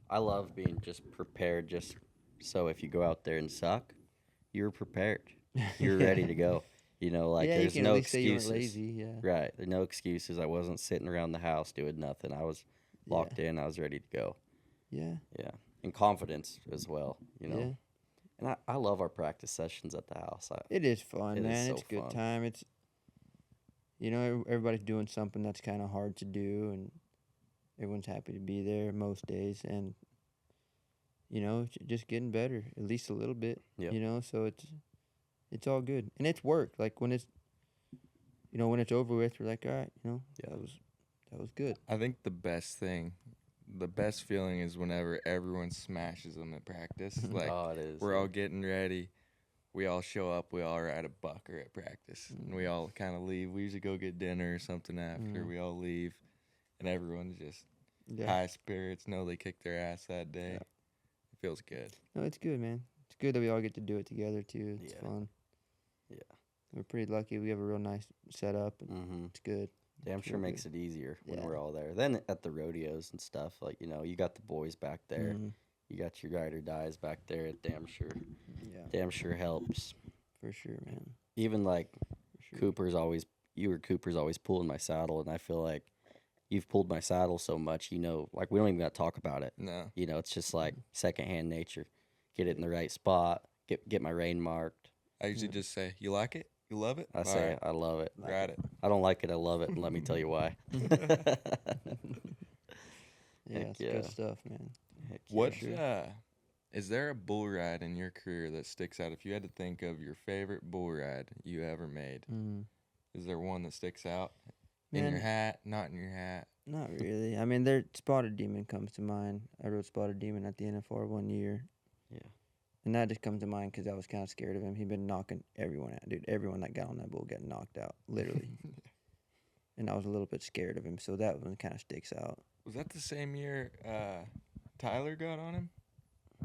Speaker 2: I love being just prepared, just so if you go out there and suck, you're prepared. You're ready to go. You know, like
Speaker 1: yeah. You
Speaker 2: there's
Speaker 1: can
Speaker 2: no
Speaker 1: at least say you weren't
Speaker 2: excuses.
Speaker 1: lazy. Yeah,
Speaker 2: Right. There are no excuses. I wasn't sitting around the house doing nothing. I was locked in. I was ready to go.
Speaker 1: yeah,
Speaker 2: Yeah. And confidence as well, you know.
Speaker 1: yeah.
Speaker 2: And I love our practice sessions at the house.
Speaker 1: It is fun,
Speaker 2: It is
Speaker 1: man.
Speaker 2: so
Speaker 1: It's a good
Speaker 2: fun.
Speaker 1: time. It's everybody's doing something that's kind of hard to do, and everyone's happy to be there most days, and it's just getting better, at least a little bit.
Speaker 2: Yep.
Speaker 1: So it's all good, and it's work. Like when it's over with, we're like, all right,
Speaker 2: Yeah.
Speaker 1: that was good.
Speaker 3: I think the best feeling is whenever everyone smashes them at practice. Like
Speaker 2: Oh, it is.
Speaker 3: we're
Speaker 2: yeah.
Speaker 3: all getting ready. We all show up. We all ride a bucker at practice. And we all kind of leave. We usually go get dinner or something after. We all leave. And everyone's just
Speaker 1: Yeah.
Speaker 3: high spirits. Know they kicked their ass that day.
Speaker 1: Yeah.
Speaker 3: It feels good.
Speaker 1: No, it's good, man. It's good that we all get to do it together too. It's
Speaker 2: Yeah.
Speaker 1: fun.
Speaker 2: Yeah.
Speaker 1: We're pretty lucky. We have a real nice setup, and
Speaker 2: Mm-hmm.
Speaker 1: it's good.
Speaker 2: Damn
Speaker 1: It's
Speaker 2: sure
Speaker 1: real
Speaker 2: makes
Speaker 1: good.
Speaker 2: it easier when
Speaker 1: Yeah.
Speaker 2: we're all there. Then at the rodeos and stuff, like, you got the boys back there.
Speaker 1: Mhm.
Speaker 2: You got your ride or dies back there. It damn sure
Speaker 1: Yeah,
Speaker 2: helps.
Speaker 1: for sure, man.
Speaker 2: Even like
Speaker 1: For sure.
Speaker 2: Cooper's always pulling my saddle, and I feel like you've pulled my saddle so much, like we don't even got to talk about it.
Speaker 3: No.
Speaker 2: It's just like secondhand nature. Get it in the right spot. Get my rein marked.
Speaker 3: I usually just say, you like it? You love it?
Speaker 2: I
Speaker 3: All
Speaker 2: say
Speaker 3: right,
Speaker 2: I love it.
Speaker 3: ride it.
Speaker 2: I don't like it. I love it, and let me tell you why.
Speaker 1: Yeah,
Speaker 2: Heck
Speaker 1: it's
Speaker 2: yeah.
Speaker 1: good stuff, man.
Speaker 2: Heck yeah.
Speaker 3: What is there a bull ride in your career that sticks out? If you had to think of your favorite bull ride you ever made,
Speaker 1: Mm.
Speaker 3: is there one that sticks out? In
Speaker 1: Man,
Speaker 3: your hat, not in your hat?
Speaker 1: not really. I mean, there Spotted Demon comes to mind. I rode Spotted Demon at the NFR one year.
Speaker 2: Yeah.
Speaker 1: And that just comes to mind because I was kind of scared of him. He'd been knocking everyone out. Dude, everyone that got on that bull got knocked out, literally. And I was a little bit scared of him, so that one kind of sticks out.
Speaker 3: Was that the same year Tyler got on him?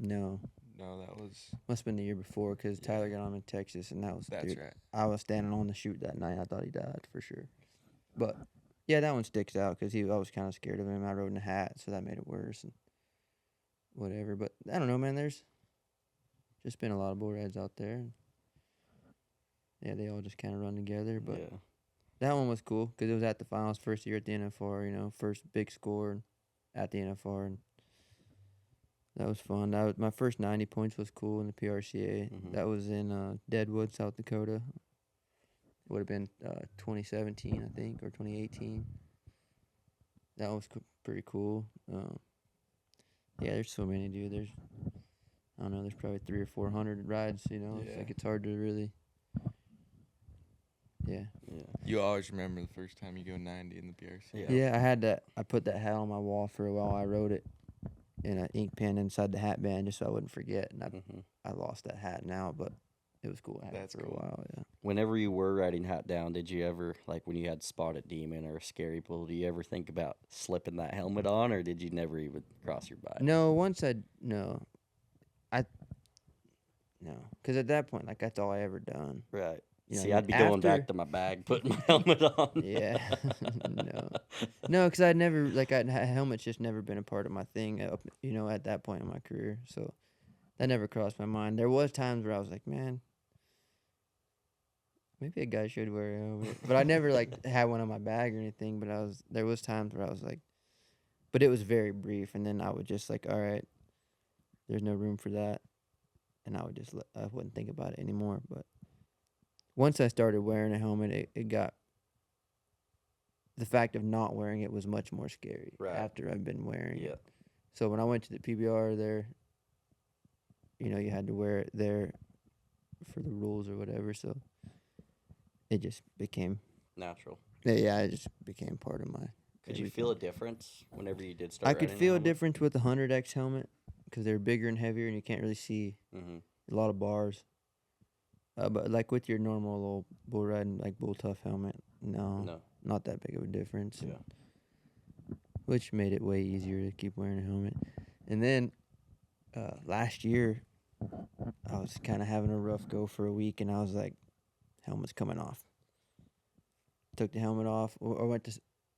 Speaker 1: No,
Speaker 3: No, that was.
Speaker 1: must have been the year before because
Speaker 3: Yeah.
Speaker 1: Tyler got on him in Texas, and that was,
Speaker 3: That's
Speaker 1: dude,
Speaker 3: right.
Speaker 1: I was standing on the chute that night. I thought he died for sure. But, yeah, that one sticks out because I was kind of scared of him. I rode in a hat, so that made it worse and whatever. But I don't know, man. There's just been a lot of bull rides out there. And yeah, they all just kind of run together. But
Speaker 2: Yeah.
Speaker 1: that one was cool because it was at the finals, first year at the NFR, first big score at the NFR. And that was fun. That was, my first 90 points was cool in the PRCA.
Speaker 2: Mhm.
Speaker 1: That was in Deadwood, South Dakota. It would have been 2017, I think, or 2018. That was pretty cool. Yeah, there's so many, dude. I don't know, there's probably 300 or 400 rides, It's
Speaker 3: Yeah.
Speaker 1: like it's hard to really. Yeah.
Speaker 2: Yeah.
Speaker 3: You always remember the first time you go 90 in the PRC.
Speaker 2: Yeah.
Speaker 1: Yeah, I put that hat on my wall for a while. I wrote it in an ink pen inside the hat band just so I wouldn't forget. And
Speaker 2: hmm
Speaker 1: I lost that hat now, but it was cool. I had
Speaker 3: That's
Speaker 1: it for
Speaker 3: cool.
Speaker 1: a while, yeah.
Speaker 2: Whenever you were riding hat down, did you ever, like when you had Spotted Demon or a Scary Bull, do you ever think about slipping that helmet on, or did you never even cross your mind?
Speaker 1: No, no. Because at that point, like, that's all I ever done.
Speaker 2: Right.
Speaker 1: You know,
Speaker 2: See, I'd be going back
Speaker 1: after-
Speaker 2: to my bag, putting my helmet on.
Speaker 1: Yeah. No, because I'd never, helmet's just never been a part of my thing, at that point in my career. So that never crossed my mind. There was times where I was like, man, maybe a guy should wear a helmet. But I never, had one on my bag or anything. But there was times where I was like, but it was very brief. And then I would just all right, there's no room for that. And I would just, I wouldn't think about it anymore. But once I started wearing a helmet, it got, the fact of not wearing it was much more scary
Speaker 2: Right.
Speaker 1: after I've been wearing
Speaker 2: Yeah.
Speaker 1: it. So when I went to the PBR there, you had to wear it there for the rules or whatever. So it just became,
Speaker 2: Natural.
Speaker 1: it just became part of my.
Speaker 2: Could you
Speaker 1: everything.
Speaker 2: feel a difference whenever you did start
Speaker 1: I could
Speaker 2: riding
Speaker 1: feel a difference with the 100X helmet because they're bigger and heavier and you can't really see
Speaker 2: Mm-hmm.
Speaker 1: a lot of bars. But with your normal little bull riding, bull tough helmet,
Speaker 2: No.
Speaker 1: not that big of a difference.
Speaker 2: Yeah.
Speaker 1: Which made it way easier to keep wearing a helmet. And then last year, I was kind of having a rough go for a week, and I was like, helmet's coming off. Took the helmet off. Or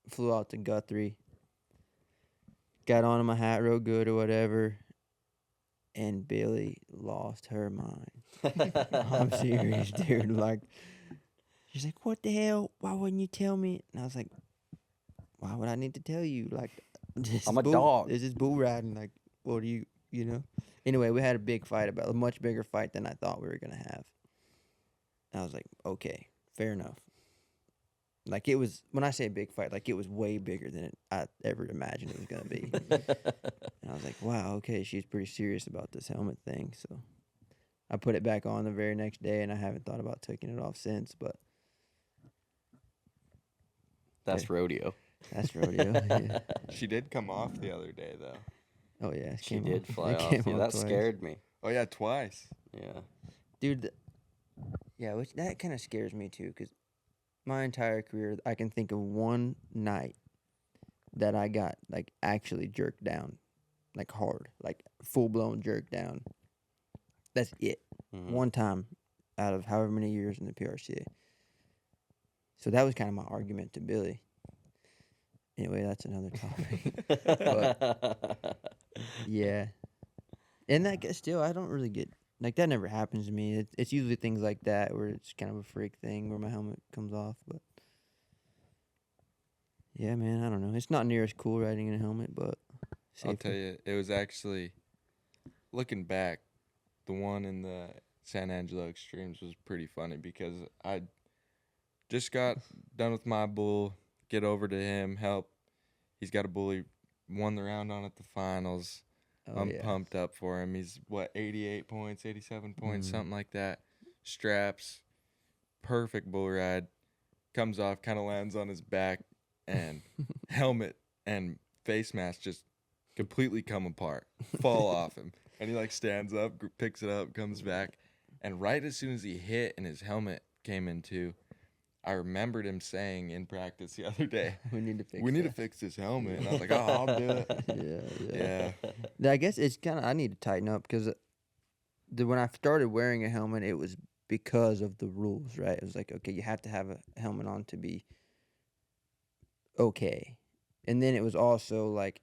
Speaker 1: flew out to Guthrie. Got on my hat real good or whatever, and Billy lost her mind. I'm serious, dude. Like, she's like, what the hell? Why wouldn't you tell me? And I was like, why would I need to tell you? Like,
Speaker 2: I'm a dog.
Speaker 1: This is bull riding. Like, what do you know? Anyway, we had a big fight a much bigger fight than I thought we were going to have. And I was like, okay, fair enough. Like, it was, when I say big fight, like, it was way bigger than I ever imagined it was going to be. And I was like, wow, okay, she's pretty serious about this helmet thing. So I put it back on the very next day, and I haven't thought about taking it off since, but.
Speaker 2: That's rodeo.
Speaker 1: That's rodeo, yeah.
Speaker 3: She did come off the other day, though.
Speaker 1: Oh, yeah.
Speaker 2: She did fly
Speaker 1: It
Speaker 2: off.
Speaker 1: came
Speaker 2: Yeah,
Speaker 1: off
Speaker 2: that
Speaker 1: twice.
Speaker 2: scared me.
Speaker 3: Oh, yeah, twice.
Speaker 2: Yeah.
Speaker 1: Dude, that kind of scares me, too, because my entire career, I can think of one night that I got, like, actually jerked down, like, hard, like, full-blown jerked down. That's it.
Speaker 2: Mhm.
Speaker 1: One time out of however many years in the PRCA. So that was kind of my argument to Billy. Anyway, that's another topic. But, yeah. And that still, I don't really get, like, that never happens to me. It's usually things like that where it's kind of a freak thing where my helmet comes off. But, yeah, man, I don't know. It's not near as cool riding in a helmet, but safer.
Speaker 3: I'll tell you, it was actually, looking back, the one in the San Angelo Extremes was pretty funny because I just got done with my bull, get over to him, help. He's got a bull. He won the round on at the finals.
Speaker 1: Oh,
Speaker 3: I'm
Speaker 1: yeah.
Speaker 3: pumped up for him. He's, 88 points, 87 points,
Speaker 1: Mhm.
Speaker 3: something like that. Straps, perfect bull ride. Comes off, kind of lands on his back, and helmet and face mask just completely come apart, fall off him. And he, like, stands up, picks it up, comes back. And right as soon as he hit and his helmet came into, I remembered him saying in practice the other day,
Speaker 1: We need to fix
Speaker 3: we need to
Speaker 1: that.
Speaker 3: fix this helmet. And I was like, oh, I'll do it.
Speaker 1: Yeah.
Speaker 3: Yeah.
Speaker 1: I guess it's kind of, I need to tighten up because when I started wearing a helmet, it was because of the rules, right? It was like, okay, you have to have a helmet on to be okay. And then it was also like,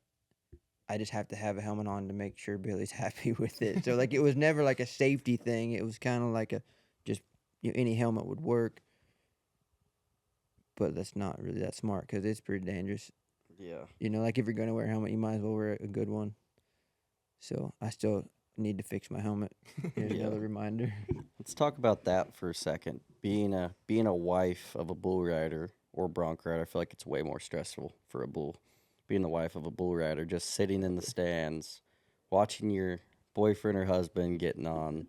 Speaker 1: I just have to have a helmet on to make sure Billy's happy with it. So, like, it was never like a safety thing. It was kind of like any helmet would work. But that's not really that smart because it's pretty dangerous.
Speaker 2: Yeah.
Speaker 1: You know, like, if you're going to wear a helmet, you might as well wear a good one. So I still need to fix my helmet. Here's
Speaker 2: Yeah.
Speaker 1: another reminder.
Speaker 2: Let's talk about that for a second. Being a wife of a bull rider or bronc rider, I feel like it's way more stressful for a bull. Being the wife of a bull rider, just sitting in the stands, watching your boyfriend or husband getting on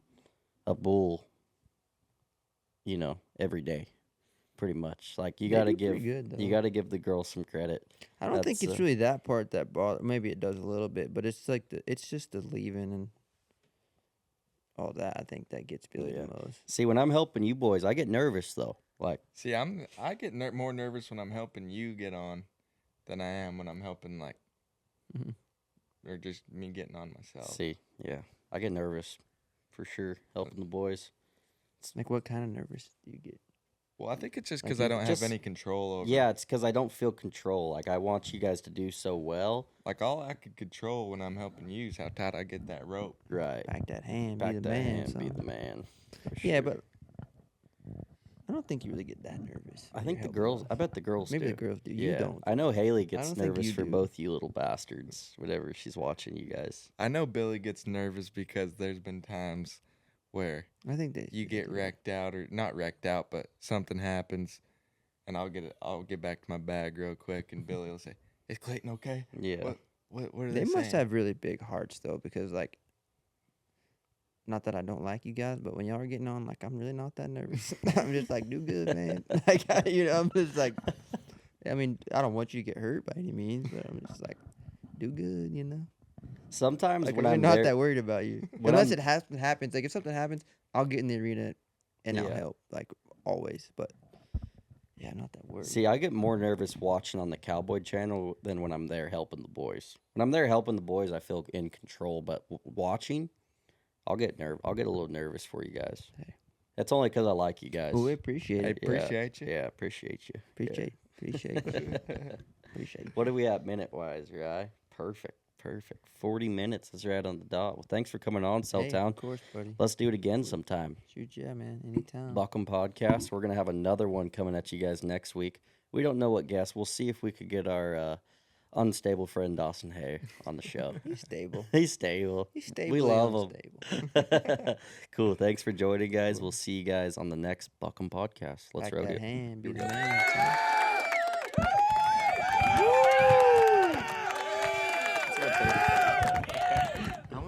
Speaker 2: a bull, every day, pretty much. Like, you
Speaker 1: They
Speaker 2: gotta
Speaker 1: do pretty good,
Speaker 2: you
Speaker 1: though.
Speaker 2: gotta give the girl some credit.
Speaker 1: I don't think
Speaker 2: That's,
Speaker 1: it's really that part that bothers. Maybe it does a little bit, but it's like it's just the leaving and all that. I think that gets Billy
Speaker 2: Yeah.
Speaker 1: the most.
Speaker 2: See, when I'm helping you boys, I get nervous though. Like,
Speaker 3: See, I get more nervous when I'm helping you get on than I am when I'm helping, like,
Speaker 1: Mhm.
Speaker 3: or just me getting on myself.
Speaker 2: see, yeah, I get nervous for sure helping the boys.
Speaker 1: Like, what kind of nervous do you get?
Speaker 3: Well, I think it's just
Speaker 1: Like,
Speaker 3: because I don't
Speaker 2: just-
Speaker 3: have any control over
Speaker 2: Yeah, it's because I don't feel control. Like, I want you guys to do so well.
Speaker 3: Like, all I could control when I'm helping you is how tight I get that rope.
Speaker 2: Right.
Speaker 1: Back that hand,
Speaker 2: Back
Speaker 1: be the
Speaker 2: that
Speaker 1: man.
Speaker 2: hand, be
Speaker 1: son.
Speaker 2: the man. for
Speaker 1: Yeah,
Speaker 2: sure.
Speaker 1: but I don't think you really get that nervous.
Speaker 2: I
Speaker 1: when
Speaker 2: think
Speaker 1: you're
Speaker 2: the
Speaker 1: helping
Speaker 2: girls.
Speaker 1: them.
Speaker 2: I bet the girls
Speaker 1: Maybe
Speaker 2: do.
Speaker 1: the girls do.
Speaker 2: Yeah.
Speaker 1: You don't.
Speaker 2: I know Haley gets
Speaker 1: don't think
Speaker 2: nervous
Speaker 1: you
Speaker 2: for
Speaker 1: do.
Speaker 2: both you little bastards. Whenever she's watching you guys.
Speaker 3: I know Billy gets nervous because there's been times where
Speaker 1: I think that
Speaker 3: you get wrecked out, or not wrecked out, but something happens, and I'll get back to my bag real quick, and Billy will say, "Is Clayton okay?
Speaker 2: Yeah.
Speaker 3: What are
Speaker 1: They
Speaker 3: they
Speaker 1: must
Speaker 3: saying?"
Speaker 1: have really big hearts though, because like, not that I don't like you guys, but when y'all are getting on, like, I'm really not that nervous. I'm just like, do good, man. Like, I'm just like, I mean, I don't want you to get hurt by any means, but I'm just like, do good.
Speaker 2: Sometimes
Speaker 1: Like,
Speaker 2: when
Speaker 1: I'm
Speaker 2: I'm
Speaker 1: not
Speaker 2: there,
Speaker 1: that worried about you.
Speaker 2: when
Speaker 1: Unless
Speaker 2: I'm-
Speaker 1: it happens. Like, if something happens, I'll get in the arena and I'll
Speaker 2: Yeah.
Speaker 1: help. Like, always. But Yeah, I'm not that worried.
Speaker 2: See, I get more nervous watching on the Cowboy channel than when I'm there helping the boys. When I'm there helping the boys, I feel in control. But watching, I'll get a little nervous for you guys.
Speaker 1: Hey.
Speaker 2: That's only because I like you guys.
Speaker 1: Well, we appreciate
Speaker 3: I
Speaker 1: it.
Speaker 3: appreciate you.
Speaker 2: Yeah, appreciate you.
Speaker 1: Appreciate you. Appreciate it.
Speaker 2: What are we at minute-wise, right? Perfect. 40 minutes is right on the dot. Well, thanks for coming on,
Speaker 1: Hey,
Speaker 2: Celltown.
Speaker 1: of course, buddy.
Speaker 2: Let's do it again sometime.
Speaker 1: Shoot, yeah, man. Anytime.
Speaker 2: Buckham Podcast. We're going to have another one coming at you guys next week. We don't know what guest. We'll see if we could get our unstable friend Dawson Hay on the show.
Speaker 1: He's stable.
Speaker 2: He's stable.
Speaker 1: He's stable.
Speaker 2: We love him. Cool. Thanks for joining, guys. We'll see you guys on the next Buckham Podcast. Let's
Speaker 1: Back
Speaker 2: rodeo.
Speaker 1: that hand, be
Speaker 2: Here we
Speaker 1: the
Speaker 2: go.
Speaker 1: man.